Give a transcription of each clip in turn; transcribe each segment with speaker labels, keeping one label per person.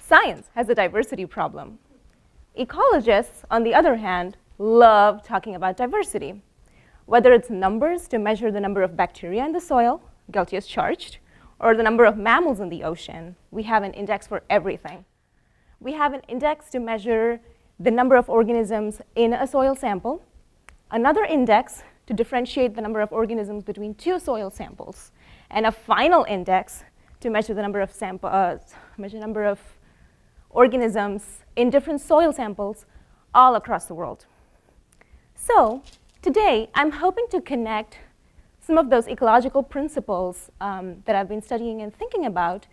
Speaker 1: Science has a diversity problem. Ecologists, on the other hand, love talking about diversity. Whether it's numbers to measure the number of bacteria in the soil, guilty as charged, or the number of mammals in the ocean, we have an index for everything. We have an index to measure the number of organisms in a soil sample, another index to differentiate the number of organisms between two soil samples, and a final index to measure the number of organisms in different soil samples all across the world. So today, I'm hoping to connect some of those ecological principles that I've been studying and thinking about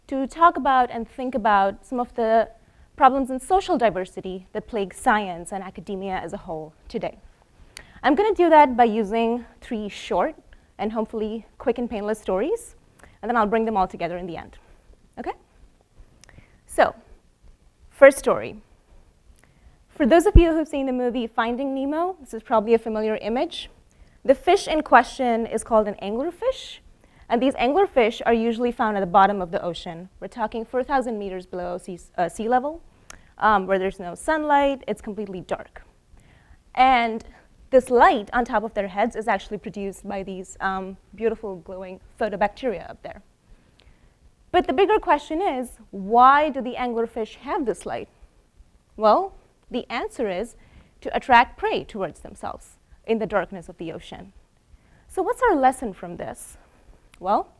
Speaker 1: to talk about and think about some of the problems in social diversity that plague science and academia as a whole today. I'm going to do that by using 3 short and hopefully quick and painless stories, and then I'll bring them all together in the end. Okay? So, first story. For those of you who've seen the movie Finding Nemo, this is probably a familiar image. The fish in question is called an anglerfish, and these anglerfish are usually found at the bottom of the ocean. We're talking 4,000 meters below sea level, where there's no sunlight, it's completely dark. And this light on top of their heads is actually produced by these beautiful glowing photobacteria up there. But the bigger question is, why do the anglerfish have this light? Well, the answer is to attract prey towards themselves in the darkness of the ocean. So what's our lesson from this? Well,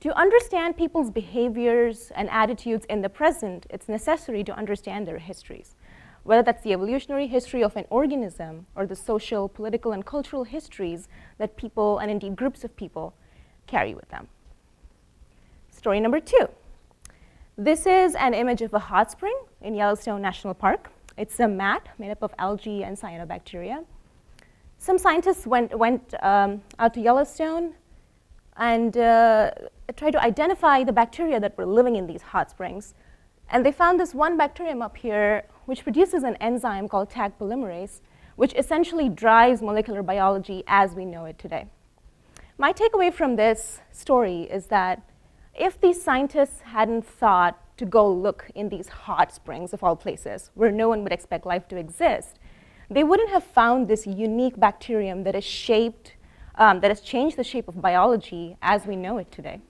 Speaker 1: to understand people's behaviors and attitudes in the present, it's necessary to understand their histories, whether that's the evolutionary history of an organism or the social, political, and cultural histories that people, and indeed groups of people, carry with them. Story number 2. This is an image of a hot spring in Yellowstone National Park. It's a mat made up of algae and cyanobacteria. Some scientists went out to Yellowstone and tried to identify the bacteria that were living in these hot springs. And they found this one bacterium up here which produces an enzyme called Taq polymerase, which essentially drives molecular biology as we know it today. My takeaway from this story is that if these scientists hadn't thought to go look in these hot springs of all places, where no one would expect life to exist, they wouldn't have found this unique bacterium that has changed the shape of biology as we know it today.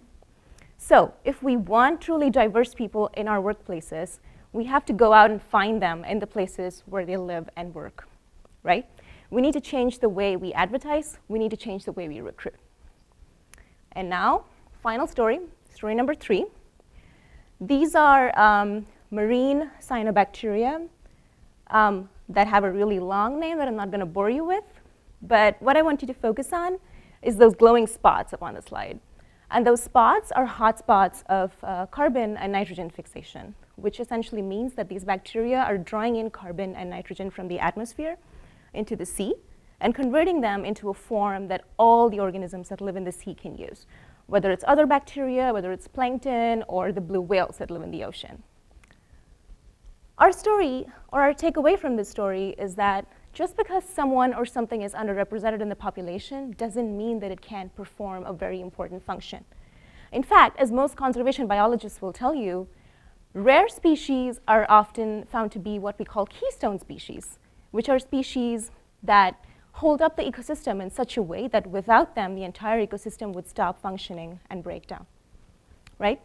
Speaker 1: So if we want truly diverse people in our workplaces, we have to go out and find them in the places where they live and work, right? We need to change the way we advertise. We need to change the way we recruit. And now, final story, story number 3. These are marine cyanobacteria that have a really long name that I'm not going to bore you with. But what I want you to focus on is those glowing spots up on the slide. And those spots are hot spots of carbon and nitrogen fixation, which essentially means that these bacteria are drawing in carbon and nitrogen from the atmosphere into the sea and converting them into a form that all the organisms that live in the sea can use, whether it's other bacteria, whether it's plankton, or the blue whales that live in the ocean. Our story, or our takeaway from this story, is that just because someone or something is underrepresented in the population doesn't mean that it can't perform a very important function. In fact, as most conservation biologists will tell you, rare species are often found to be what we call keystone species, which are species that hold up the ecosystem in such a way that without them, the entire ecosystem would stop functioning and break down, right?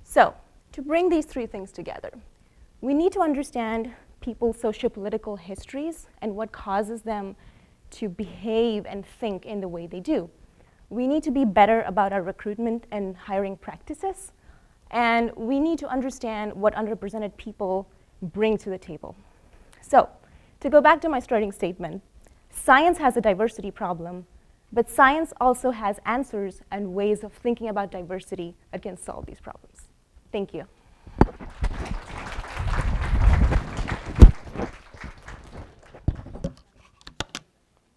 Speaker 1: So, to bring these 3 things together, we need to understand people's socio-political histories and what causes them to behave and think in the way they do. We need to be better about our recruitment and hiring practices, and we need to understand what underrepresented people bring to the table. So, to go back to my starting statement, science has a diversity problem, but science also has answers and ways of thinking about diversity that can solve these problems. Thank you.